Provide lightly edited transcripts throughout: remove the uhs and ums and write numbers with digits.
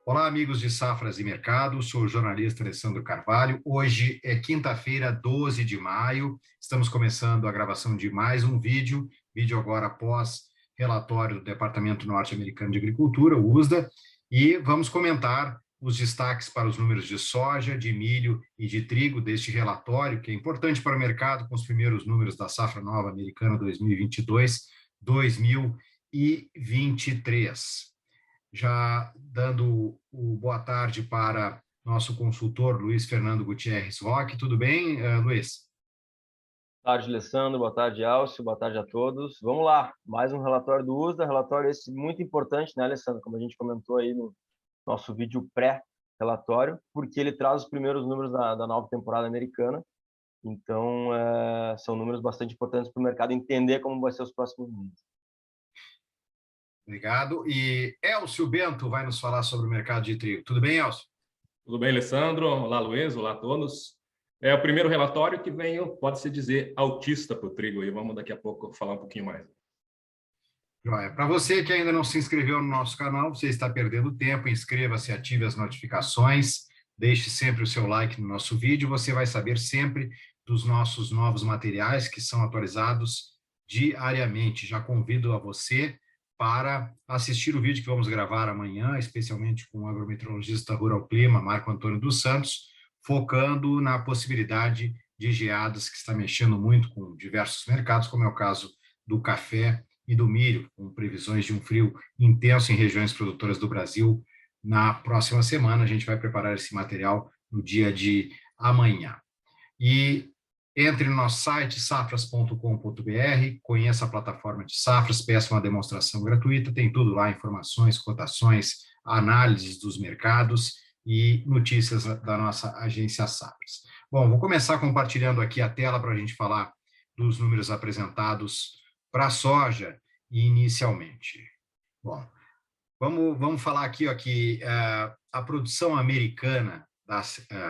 Olá, amigos de Safras e Mercado, sou o jornalista Alessandro Carvalho. Hoje é quinta-feira, 12 de maio, estamos começando a gravação de mais um vídeo agora após relatório do Departamento Norte-Americano de Agricultura, o USDA, e vamos comentar os destaques para os números de soja, de milho e de trigo deste relatório, que é importante para o mercado, com os primeiros números da Safra Nova Americana 2022-2023. Já dando o boa tarde para nosso consultor, Luiz Fernando Gutierrez Roque. Tudo bem, Luiz? Boa tarde, Alessandro. Boa tarde, Alcio. Boa tarde a todos. Vamos lá, mais um relatório do USDA, relatório esse muito importante, né, Alessandro? Como a gente comentou aí no nosso vídeo pré-relatório, porque ele traz os primeiros números da nova temporada americana. Então, são números bastante importantes para o mercado entender como vai ser os próximos meses. Obrigado. E Elcio Bento vai nos falar sobre o mercado de trigo. Tudo bem, Elcio? Tudo bem, Alessandro? Olá, Luiz. Olá a todos. É o primeiro relatório que vem, pode-se dizer, altista para o trigo. E vamos daqui a pouco falar um pouquinho mais. Joia. Para você que ainda não se inscreveu no nosso canal, você está perdendo tempo, inscreva-se, ative as notificações, deixe sempre o seu like no nosso vídeo, você vai saber sempre dos nossos novos materiais que são atualizados diariamente. Já convido a você para assistir o vídeo que vamos gravar amanhã, especialmente com o agrometeorologista Rural Clima, Marco Antônio dos Santos, focando na possibilidade de geadas que está mexendo muito com diversos mercados, como é o caso do café e do milho, com previsões de um frio intenso em regiões produtoras do Brasil na próxima semana. A gente vai preparar esse material no dia de amanhã. E entre no nosso site, safras.com.br, conheça a plataforma de Safras, peça uma demonstração gratuita, tem tudo lá, informações, cotações, análises dos mercados e notícias da nossa agência Safras. Bom, vou começar compartilhando aqui a tela para a gente falar dos números apresentados para a soja inicialmente. Bom, vamos falar aqui ó, que a produção americana da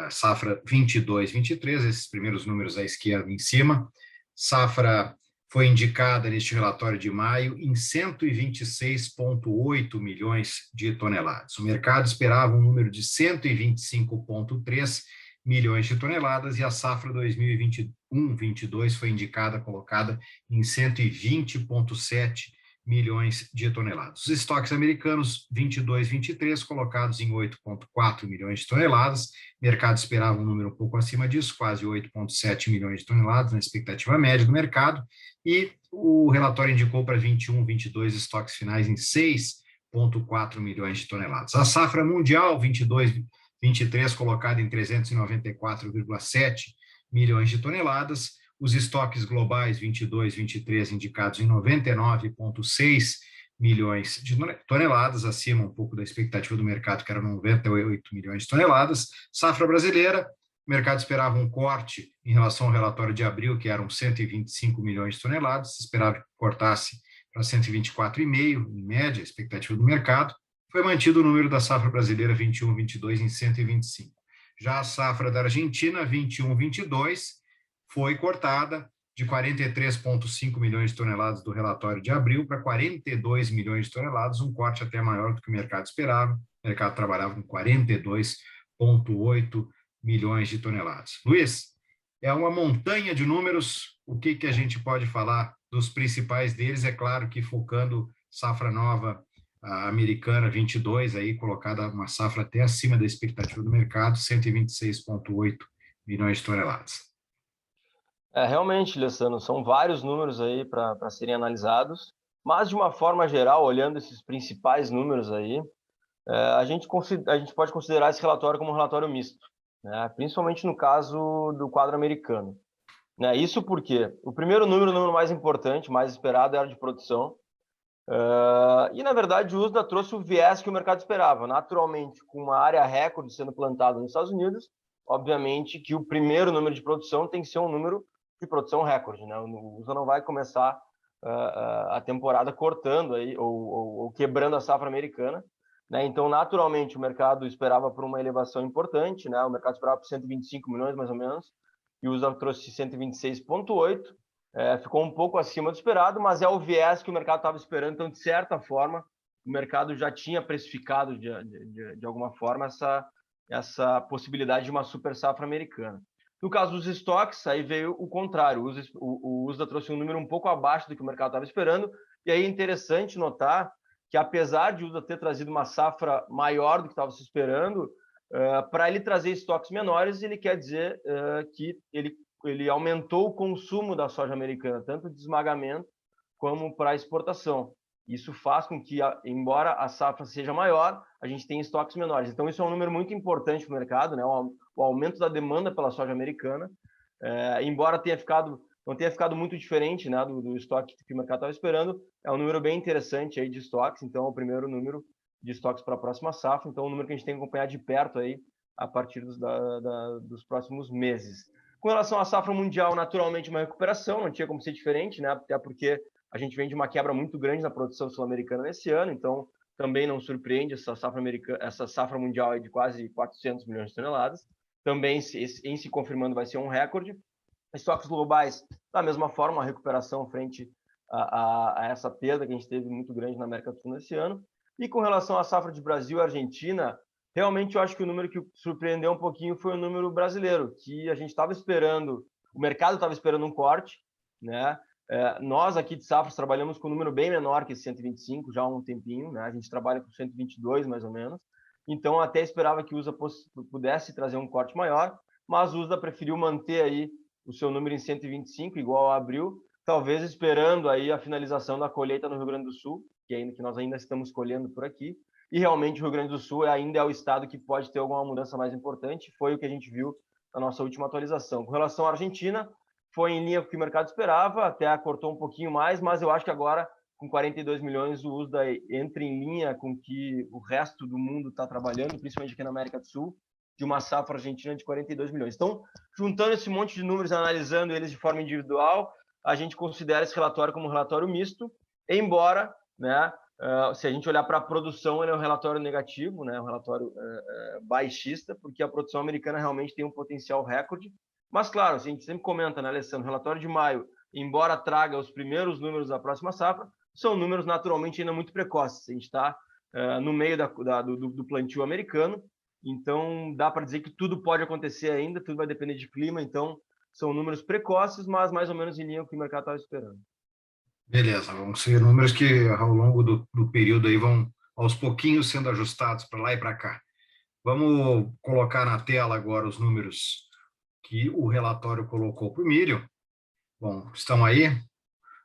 safra 22-23, esses primeiros números à esquerda em cima, safra foi indicada neste relatório de maio em 126,8 milhões de toneladas. O mercado esperava um número de 125,3 milhões de toneladas e a safra 2021-22 foi colocada em 120,7 milhões de toneladas. Os estoques americanos 22-23 colocados em 8,4 milhões de toneladas. O mercado esperava um número um pouco acima disso, quase 8,7 milhões de toneladas na expectativa média do mercado. E o relatório indicou para 21-22 estoques finais em 6,4 milhões de toneladas. A safra mundial 22-23 colocada em 394,7 milhões de toneladas. Os estoques globais 22-23 indicados em 99,6 milhões de toneladas, acima um pouco da expectativa do mercado, que era 98 milhões de toneladas. Safra brasileira, o mercado esperava um corte em relação ao relatório de abril, que eram 125 milhões de toneladas, se esperava que cortasse para 124,5, em média, a expectativa do mercado. Foi mantido o número da safra brasileira 21-22 em 125. Já a safra da Argentina, 21-22, foi cortada de 43,5 milhões de toneladas do relatório de abril para 42 milhões de toneladas, um corte até maior do que o mercado esperava. O mercado trabalhava com 42,8 milhões de toneladas. Luiz, é uma montanha de números. O que a gente pode falar dos principais deles? É claro que focando safra nova americana 22, aí colocada uma safra até acima da expectativa do mercado, 126,8 milhões de toneladas. Realmente, Alessandro, são vários números aí para serem analisados, mas de uma forma geral, olhando esses principais números aí, a gente pode considerar esse relatório como um relatório misto, né? Principalmente no caso do quadro americano. Né? Isso porque o primeiro número, o número mais importante, mais esperado, era de produção, e, na verdade, o USDA trouxe o viés que o mercado esperava. Naturalmente, com uma área recorde sendo plantada nos Estados Unidos, obviamente que o primeiro número de produção tem que ser um número de produção recorde, né? O USDA não vai começar a temporada cortando aí, ou quebrando a safra americana, né? Então, naturalmente, o mercado esperava por uma elevação importante, né? O mercado esperava por 125 milhões, mais ou menos, e o USDA trouxe 126,8. Ficou um pouco acima do esperado, mas é o viés que o mercado estava esperando, então, de certa forma, o mercado já tinha precificado de alguma forma essa possibilidade de uma super safra americana. No caso dos estoques, aí veio o contrário. O USDA trouxe um número um pouco abaixo do que o mercado estava esperando. E aí é interessante notar que, apesar de o USDA ter trazido uma safra maior do que estava se esperando, para ele trazer estoques menores, ele quer dizer que ele aumentou o consumo da soja americana, tanto de esmagamento como para exportação. Isso faz com que, embora a safra seja maior, a gente tenha estoques menores. Então, isso é um número muito importante para o mercado, né? O aumento da demanda pela soja americana, embora não tenha ficado muito diferente, né, do estoque que o mercado estava esperando, é um número bem interessante aí de estoques. Então, é o primeiro número de estoques para a próxima safra. Então, é um número que a gente tem que acompanhar de perto aí a partir dos próximos meses. Com relação à safra mundial, naturalmente uma recuperação, não tinha como ser diferente, né? Até porque a gente vem de uma quebra muito grande na produção sul-americana nesse ano, então também não surpreende essa safra mundial aí de quase 400 milhões de toneladas. Também, em se confirmando, vai ser um recorde. Estoques globais, da mesma forma, uma recuperação frente a essa perda que a gente teve muito grande na América do Sul nesse ano. E com relação à safra de Brasil e Argentina, realmente eu acho que o número que surpreendeu um pouquinho foi o número brasileiro, que a gente estava esperando, o mercado estava esperando um corte, né? Nós aqui de Safras trabalhamos com um número bem menor que esse 125 já há um tempinho, né? A gente trabalha com 122 mais ou menos, então até esperava que o USDA pudesse trazer um corte maior, mas o USDA preferiu manter aí o seu número em 125, igual ao abril, talvez esperando aí a finalização da colheita no Rio Grande do Sul, que nós ainda estamos colhendo por aqui, e realmente o Rio Grande do Sul ainda é o estado que pode ter alguma mudança mais importante, foi o que a gente viu na nossa última atualização. Com relação à Argentina, foi em linha com o que o mercado esperava, até cortou um pouquinho mais, mas eu acho que agora, com 42 milhões, o USDA entra em linha com que o resto do mundo está trabalhando, principalmente aqui na América do Sul, de uma safra argentina de 42 milhões. Então, juntando esse monte de números, analisando eles de forma individual, a gente considera esse relatório como um relatório misto, embora, né, se a gente olhar para a produção, ele é um relatório negativo, né, um relatório baixista, porque a produção americana realmente tem um potencial recorde. Mas, claro, a gente sempre comenta, né, Alessandro, o relatório de maio, embora traga os primeiros números da próxima safra, são números naturalmente ainda muito precoces. A gente está no meio do plantio americano, então dá para dizer que tudo pode acontecer ainda, tudo vai depender de clima, então são números precoces, mas mais ou menos em linha com o que o mercado estava esperando. Beleza, vão ser números que ao longo do período aí vão aos pouquinhos sendo ajustados para lá e para cá. Vamos colocar na tela agora os números que o relatório colocou para o milho. Bom, estão aí,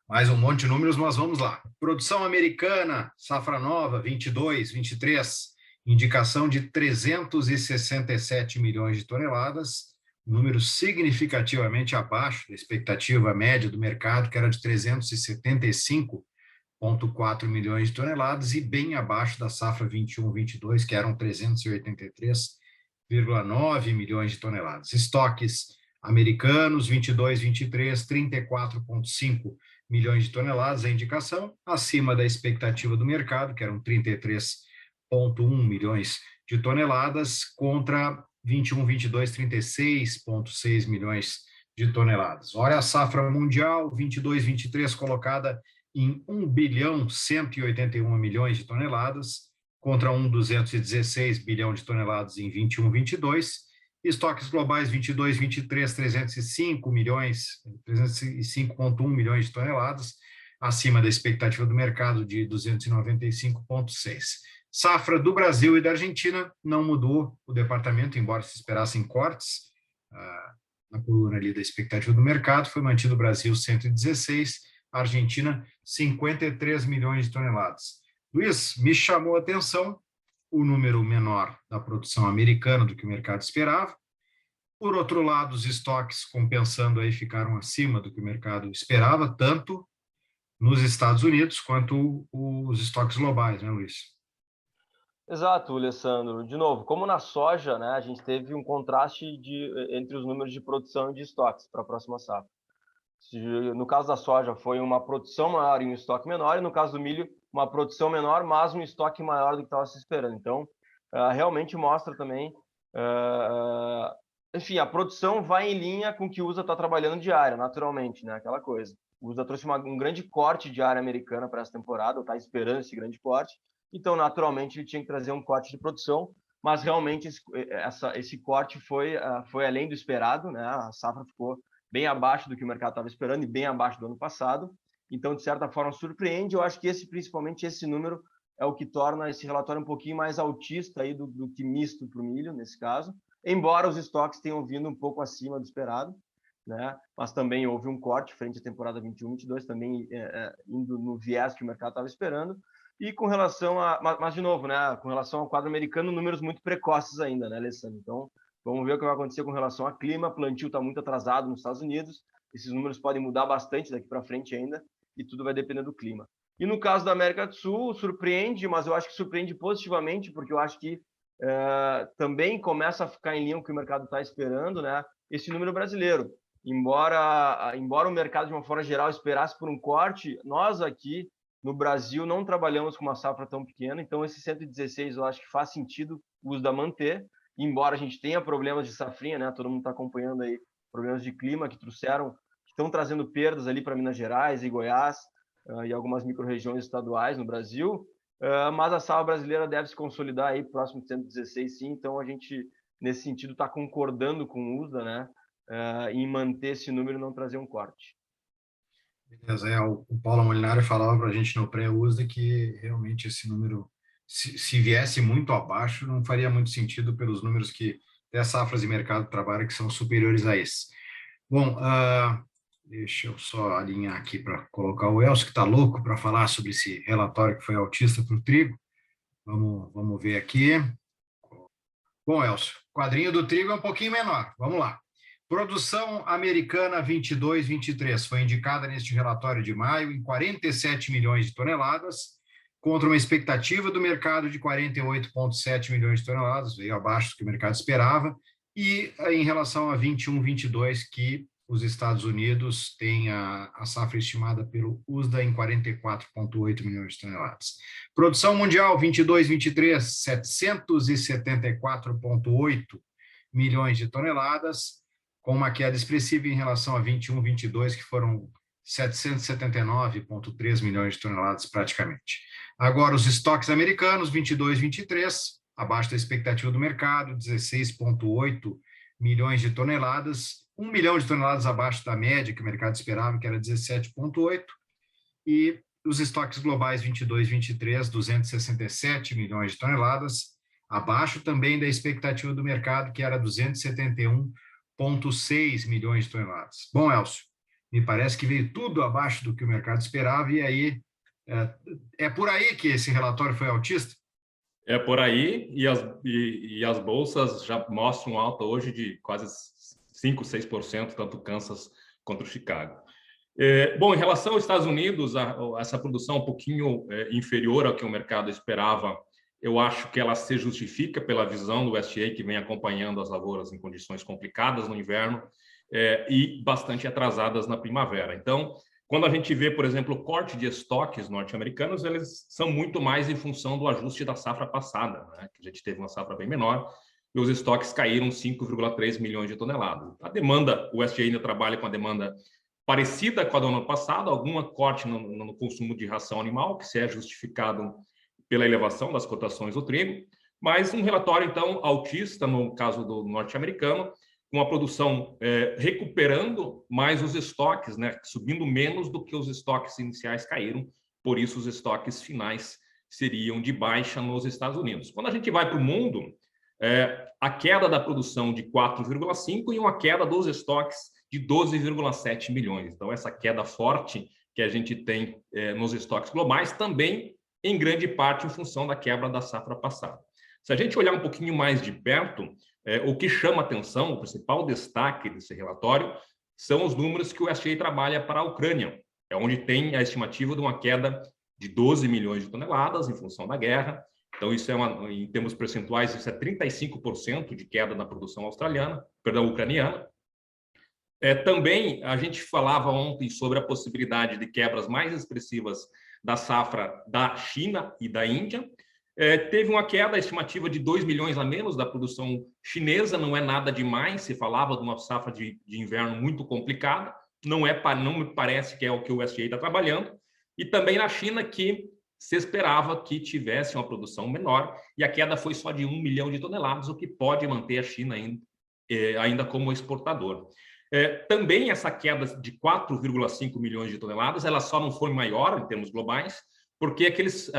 mais um monte de números, mas vamos lá. Produção americana, safra nova, 22, 23, indicação de 367 milhões de toneladas, número significativamente abaixo da expectativa média do mercado, que era de 375,4 milhões de toneladas, e bem abaixo da safra 21-22, que eram 383,9 milhões de toneladas. Estoques americanos, 22-23, 34,5 milhões de toneladas, a indicação, acima da expectativa do mercado, que eram 33,1 milhões de toneladas, contra 21-22, 36,6 milhões de toneladas. Olha a safra mundial, 22-23, colocada em 1 bilhão 181 milhões de toneladas, contra 1,216 bilhão de toneladas em 21-22. Estoques globais 22-23, 305 milhões, 305,1 milhões de toneladas, acima da expectativa do mercado de 295,6. Safra do Brasil e da Argentina não mudou o departamento, embora se esperassem cortes na coluna ali da expectativa do mercado, foi mantido o Brasil 116, a Argentina 53 milhões de toneladas. Luiz, me chamou a atenção o número menor da produção americana do que o mercado esperava. Por outro lado, os estoques compensando aí ficaram acima do que o mercado esperava, tanto nos Estados Unidos quanto os estoques globais, né, Luiz? Exato, Alessandro. De novo, como na soja, né, a gente teve um contraste entre os números de produção e de estoques para a próxima safra. No caso da soja, foi uma produção maior e um estoque menor, e no caso do milho, uma produção menor, mas um estoque maior do que estava se esperando. Então, realmente mostra também... enfim, a produção vai em linha com o que o USA está trabalhando de área, naturalmente, né? Aquela coisa. O USA trouxe um grande corte de área americana para essa temporada, ou está esperando esse grande corte, então naturalmente ele tinha que trazer um corte de produção, mas realmente esse corte foi além do esperado, né? A safra ficou bem abaixo do que o mercado estava esperando e bem abaixo do ano passado, então de certa forma surpreende. Eu acho que principalmente esse número é o que torna esse relatório um pouquinho mais altista aí do que misto para o milho, nesse caso, embora os estoques tenham vindo um pouco acima do esperado, né? Mas também houve um corte frente à temporada 21-22, também indo no viés que o mercado estava esperando. E com relação mas de novo, né? Com relação ao quadro americano, números muito precoces ainda, né, Alessandro? Então, vamos ver o que vai acontecer com relação ao clima. O plantio está muito atrasado nos Estados Unidos, esses números podem mudar bastante daqui para frente ainda, e tudo vai depender do clima. E no caso da América do Sul, surpreende, mas eu acho que surpreende positivamente, porque eu acho que também começa a ficar em linha com o que o mercado está esperando, né? Esse número brasileiro. Embora o mercado, de uma forma geral, esperasse por um corte, nós aqui no Brasil não trabalhamos com uma safra tão pequena, então esse 116 eu acho que faz sentido o uso da manter, embora a gente tenha problemas de safrinha, né? Todo mundo está acompanhando aí problemas de clima que estão trazendo perdas ali para Minas Gerais e Goiás, e algumas micro-regiões estaduais no Brasil, mas a safra brasileira deve se consolidar aí próximo de 116, sim. Então a gente, nesse sentido, está concordando com o USDA, né, em manter esse número e não trazer um corte. Beleza, o Paulo Molinari falava para a gente no pré-USDA que realmente esse número, se viesse muito abaixo, não faria muito sentido pelos números que até as safras de mercado de trabalho que são superiores a esse. Bom, deixa eu só alinhar aqui para colocar o Elcio, que está louco para falar sobre esse relatório que foi altista para o trigo. Vamos ver aqui. Bom, Elcio, o quadrinho do trigo é um pouquinho menor. Vamos lá. Produção americana 22-23 foi indicada neste relatório de maio em 47 milhões de toneladas, contra uma expectativa do mercado de 48,7 milhões de toneladas, veio abaixo do que o mercado esperava, e em relação a 21-22, que os Estados Unidos têm a safra estimada pelo USDA em 44,8 milhões de toneladas. Produção mundial 22-23, 774,8 milhões de toneladas, com uma queda expressiva em relação a 21-22, que foram 779,3 milhões de toneladas praticamente. Agora, os estoques americanos, 22-23, abaixo da expectativa do mercado, 16,8 milhões de toneladas, 1 milhão de toneladas abaixo da média que o mercado esperava, que era 17,8, e os estoques globais 22-23, 267 milhões de toneladas, abaixo também da expectativa do mercado, que era 271,6 milhões de toneladas. Bom, Elcio, me parece que veio tudo abaixo do que o mercado esperava, e aí é por aí que esse relatório foi altista? É por aí, e as bolsas já mostram alta hoje de quase 5%, 6%, tanto Kansas quanto Chicago. Bom, em relação aos Estados Unidos, essa produção um pouquinho inferior ao que o mercado esperava, eu acho que ela se justifica pela visão do USDA, que vem acompanhando as lavouras em condições complicadas no inverno e bastante atrasadas na primavera. Então, quando a gente vê, por exemplo, o corte de estoques norte-americanos, eles são muito mais em função do ajuste da safra passada, né? Que a gente teve uma safra bem menor, e os estoques caíram 5,3 milhões de toneladas. A demanda, o USDA ainda trabalha com a demanda parecida com a do ano passado, algum corte no consumo de ração animal, que se é justificado pela elevação das cotações do trigo, mas um relatório, então, altista, no caso do norte-americano, com a produção recuperando mais os estoques, né, subindo menos do que os estoques iniciais caíram, por isso os estoques finais seriam de baixa nos Estados Unidos. Quando a gente vai para o mundo, a queda da produção de 4,5 e uma queda dos estoques de 12,7 milhões. Então, essa queda forte que a gente tem nos estoques globais também, em grande parte, em função da quebra da safra passada. Se a gente olhar um pouquinho mais de perto, o que chama atenção, o principal destaque desse relatório, são os números que o USDA trabalha para a Ucrânia, onde tem a estimativa de uma queda de 12 milhões de toneladas em função da guerra. Então, isso em termos percentuais, isso é 35% de queda na produção ucraniana. Também, a gente falava ontem sobre a possibilidade de quebras mais expressivas da safra da China e da Índia. Teve uma queda estimativa de 2 milhões a menos da produção chinesa, não é nada demais, se falava de uma safra de inverno muito complicada, não me parece que é o que o USDA está trabalhando. E também na China, que se esperava que tivesse uma produção menor, e a queda foi só de 1 milhão de toneladas, o que pode manter a China ainda como exportador. Também essa queda de 4,5 milhões de toneladas, ela só não foi maior em termos globais, porque aqueles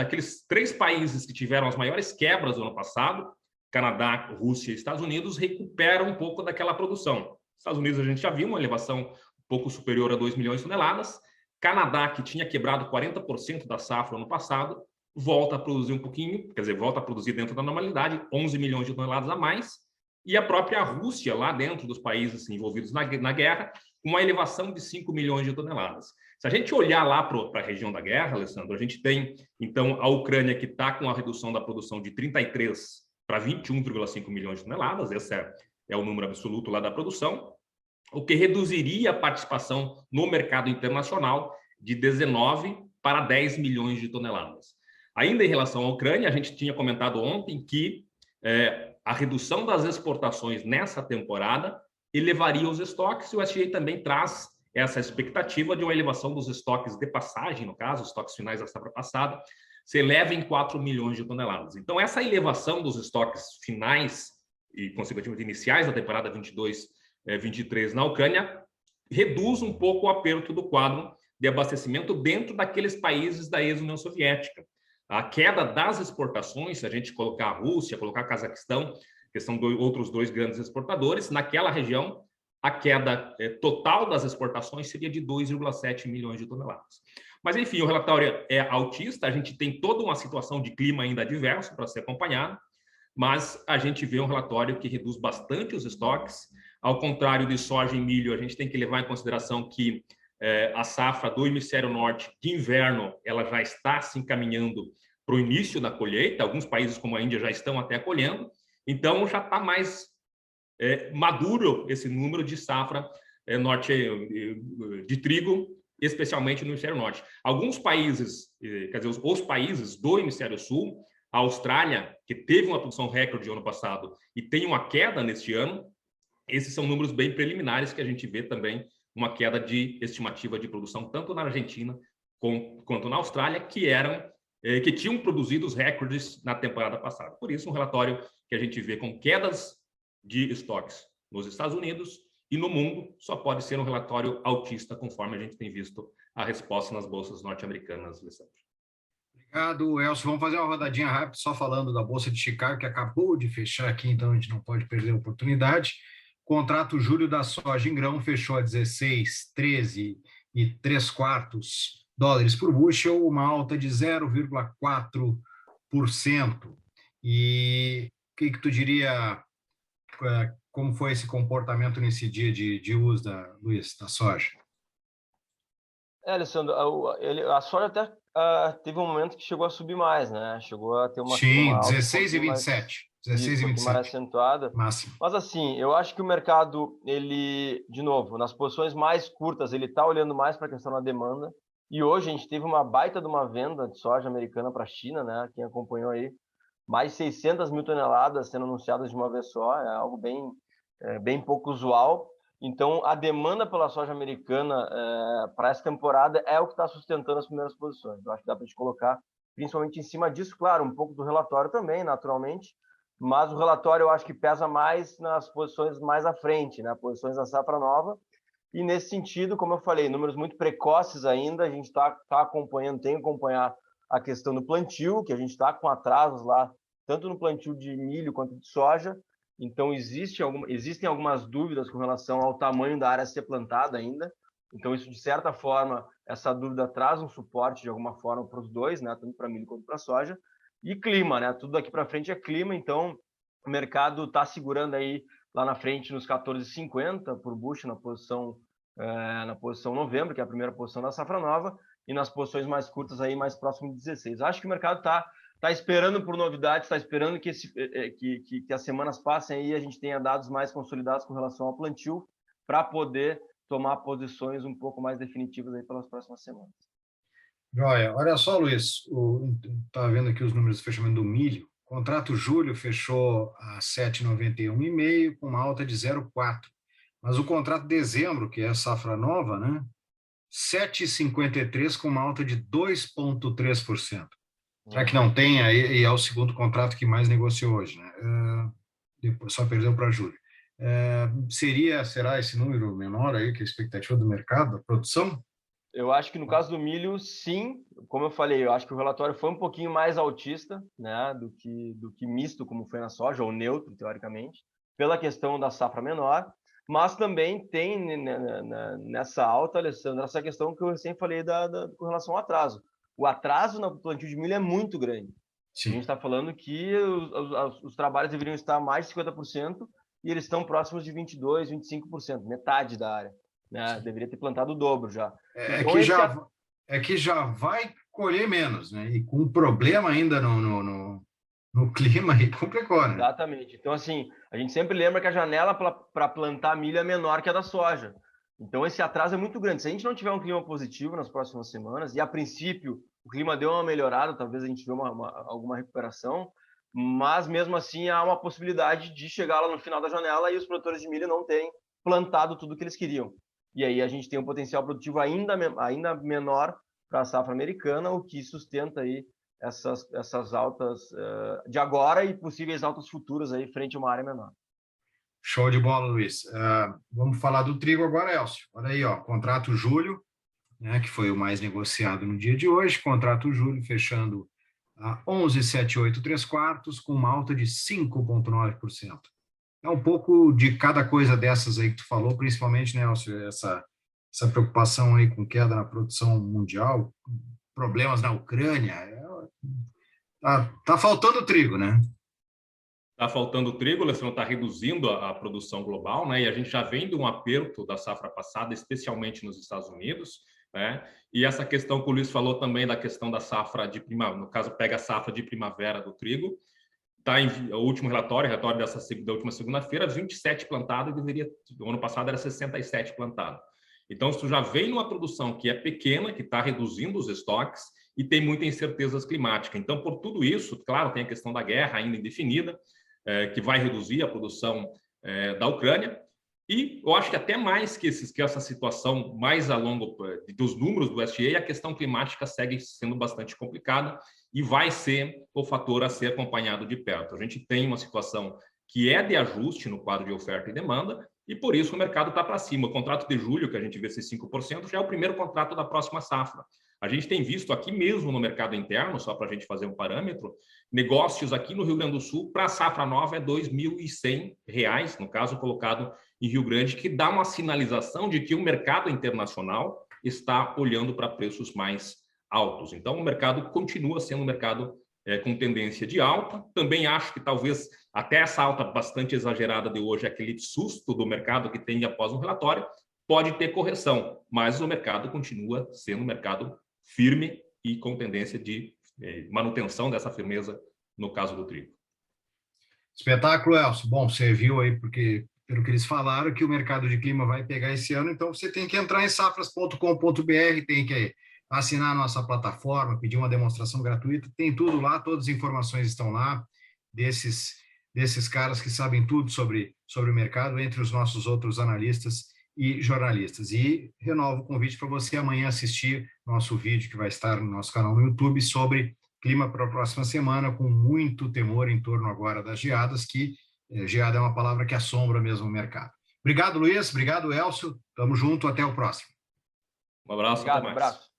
3 países que tiveram as maiores quebras no ano passado, Canadá, Rússia e Estados Unidos, recuperam um pouco daquela produção. Estados Unidos a gente já viu uma elevação um pouco superior a 2 milhões de toneladas. Canadá, que tinha quebrado 40% da safra no ano passado, volta a produzir um pouquinho, quer dizer, volta a produzir dentro da normalidade, 11 milhões de toneladas a mais. E a própria Rússia, lá dentro dos países envolvidos na guerra, uma elevação de 5 milhões de toneladas. Se a gente olhar lá para a região da guerra, Alessandro, a gente tem, então, a Ucrânia, que está com a redução da produção de 33 para 21,5 milhões de toneladas, esse é o número absoluto lá da produção, o que reduziria a participação no mercado internacional de 19 para 10 milhões de toneladas. Ainda em relação à Ucrânia, a gente tinha comentado ontem que a redução das exportações nessa temporada elevaria os estoques, e o SGA também traz essa expectativa de uma elevação dos estoques de passagem, no caso, os estoques finais da safra passada, se eleva em 4 milhões de toneladas. Então, essa elevação dos estoques finais e, consequentemente, iniciais da temporada 22-23 na Ucrânia reduz um pouco o aperto do quadro de abastecimento dentro daqueles países da ex-União Soviética. A queda das exportações, se a gente colocar a Rússia, colocar a Cazaquistão, que são outros 2 grandes exportadores, naquela região, a queda total das exportações seria de 2,7 milhões de toneladas. Mas, enfim, o relatório é altista, a gente tem toda uma situação de clima ainda adverso para ser acompanhado, mas a gente vê um relatório que reduz bastante os estoques. Ao contrário de soja e milho, a gente tem que levar em consideração que a safra do hemisfério norte de inverno ela já está se encaminhando para o início da colheita. Alguns países, como a Índia, já estão até colhendo. Então, já está mais maduro esse número de safra norte de trigo, especialmente no hemisfério norte. Alguns países, quer dizer, os países do hemisfério sul, a Austrália, que teve uma produção recorde ano passado e tem uma queda neste ano, esses são números bem preliminares que a gente vê também uma queda de estimativa de produção tanto na Argentina quanto na Austrália, que tinham produzido os recordes na temporada passada. Por isso, um relatório que a gente vê com quedas de estoques nos Estados Unidos e no mundo só pode ser um relatório altista, conforme a gente tem visto a resposta nas bolsas norte-americanas, Alessandro. Obrigado, Elcio. Vamos fazer uma rodadinha rápida, só falando da Bolsa de Chicago, que acabou de fechar aqui, então a gente não pode perder a oportunidade. Contrato julho da soja em grão fechou a 16, 13 e 3/4 dólares por bushel, uma alta de 0,4%. E o que tu diria, como foi esse comportamento nesse dia de uso, Luiz, da soja? Alessandro, a soja até teve um momento que chegou a subir mais, né? Chegou a ter uma alta 16 e 27. 16 e 27. Mais acentuada. Máximo. Mas assim, eu acho que o mercado, ele, de novo, nas posições mais curtas, ele está olhando mais para a questão da demanda. E hoje a gente teve uma baita de uma venda de soja americana para a China, né? Quem acompanhou aí, mais 600 mil toneladas sendo anunciadas de uma vez só, é algo bem pouco usual. Então, a demanda pela soja americana para essa temporada é o que está sustentando as primeiras posições. Eu acho que dá para a gente colocar, principalmente em cima disso, claro, um pouco do relatório também, naturalmente, mas o relatório eu acho que pesa mais nas posições mais à frente, né? Posições da safra nova. E nesse sentido, como eu falei, números muito precoces ainda, a gente está acompanhando, tem que acompanhar a questão do plantio, que a gente está com atrasos lá, tanto no plantio de milho quanto de soja. Então, existem algumas dúvidas com relação ao tamanho da área a ser plantada ainda. Então, isso, de certa forma, essa dúvida traz um suporte, de alguma forma, para os dois, né? Tanto para milho quanto para soja. E clima, né? Tudo daqui para frente é clima, então o mercado está segurando aí lá na frente nos 14,50 por bushel na posição novembro, que é a primeira posição da safra nova, e nas posições mais curtas aí mais próximo de 16. Acho que o mercado está esperando por novidades, está esperando que as semanas passem aí e a gente tenha dados mais consolidados com relação ao plantio para poder tomar posições um pouco mais definitivas aí pelas próximas semanas. Joia. Olha só, Luiz, estava vendo aqui os números de fechamento do milho. O contrato julho fechou a 7,91,5 com uma alta de 0,4. Mas o contrato dezembro, que é a safra nova, né, 7,53 com uma alta de 2,3%. Será que não tem? Aí é o segundo contrato que mais negociou hoje, né? Depois só perdeu para julho. Será esse número menor aí que a expectativa do mercado, da produção? Eu acho que no caso do milho, sim. Como eu falei, eu acho que o relatório foi um pouquinho mais altista, né, do que misto, como foi na soja, ou neutro, teoricamente, pela questão da safra menor. Mas também tem nessa alta, Alessandro, essa questão que eu sempre falei com relação ao atraso. O atraso no plantio de milho é muito grande. Sim. A gente está falando que os trabalhos deveriam estar mais de 50% e eles estão próximos de 22%, 25%, metade da área. Né? Deveria ter plantado o dobro já. Que já vai colher menos, né? E com problema ainda no clima, aí complicou, né? Exatamente. Então, assim, a gente sempre lembra que a janela para plantar milho é menor que a da soja. Então, esse atraso é muito grande. Se a gente não tiver um clima positivo nas próximas semanas, e a princípio o clima deu uma melhorada, talvez a gente veja alguma recuperação, mas mesmo assim há uma possibilidade de chegar lá no final da janela e os produtores de milho não terem plantado tudo o que eles queriam. E aí a gente tem um potencial produtivo ainda menor para a safra americana, o que sustenta aí essas altas de agora e possíveis altas futuras aí frente a uma área menor. Show de bola, Luiz. Vamos falar do trigo agora, Elcio. Olha aí, ó, contrato julho, né, que foi o mais negociado no dia de hoje, contrato julho fechando a 11,7834, com uma alta de 5,9%. É um pouco de cada coisa dessas aí que tu falou, principalmente, né, Elcio, essa preocupação aí com queda na produção mundial, problemas na Ucrânia, tá faltando trigo, né? Está faltando trigo, o Alessandro está reduzindo a produção global, né? E a gente já vem de um aperto da safra passada, especialmente nos Estados Unidos, né? E essa questão que o Luiz falou também da questão da safra de primavera, no caso, pega a safra de primavera do trigo, está em o último relatório da última segunda-feira, 27 plantado, e deveria, o ano passado era 67 plantado. Então, isso já vem numa produção que é pequena, que está reduzindo os estoques e tem muita incertezas climáticas. Então, por tudo isso, claro, tem a questão da guerra ainda indefinida, que vai reduzir a produção da Ucrânia. E eu acho que até mais que essa situação mais a longo dos números do USDA, a questão climática segue sendo bastante complicada e vai ser o fator a ser acompanhado de perto. A gente tem uma situação que é de ajuste no quadro de oferta e demanda, e por isso o mercado está para cima. O contrato de julho, que a gente vê esses 5%, já é o primeiro contrato da próxima safra. A gente tem visto aqui mesmo no mercado interno, só para a gente fazer um parâmetro, negócios aqui no Rio Grande do Sul para a safra nova é R$ 2.100, no caso colocado em Rio Grande, que dá uma sinalização de que o mercado internacional está olhando para preços mais altos. Então, o mercado continua sendo um mercado com tendência de alta. Também acho que talvez até essa alta bastante exagerada de hoje, aquele susto do mercado que tem após um relatório, pode ter correção, mas o mercado continua sendo um mercado firme e com tendência de manutenção dessa firmeza no caso do trigo. Espetáculo, Elcio. Bom, você viu aí, porque pelo que eles falaram, que o mercado de clima vai pegar esse ano, então você tem que entrar em safras.com.br, tem que assinar a nossa plataforma, pedir uma demonstração gratuita, tem tudo lá, todas as informações estão lá, desses caras que sabem tudo sobre o mercado, entre os nossos outros analistas e jornalistas. E renovo o convite para você amanhã assistir nosso vídeo, que vai estar no nosso canal no YouTube, sobre clima para a próxima semana, com muito temor em torno agora das geadas, que geada é uma palavra que assombra mesmo o mercado. Obrigado, Luiz. Obrigado, Elcio. Tamo junto. Até o próximo. Um abraço. Obrigado, até mais. Um abraço.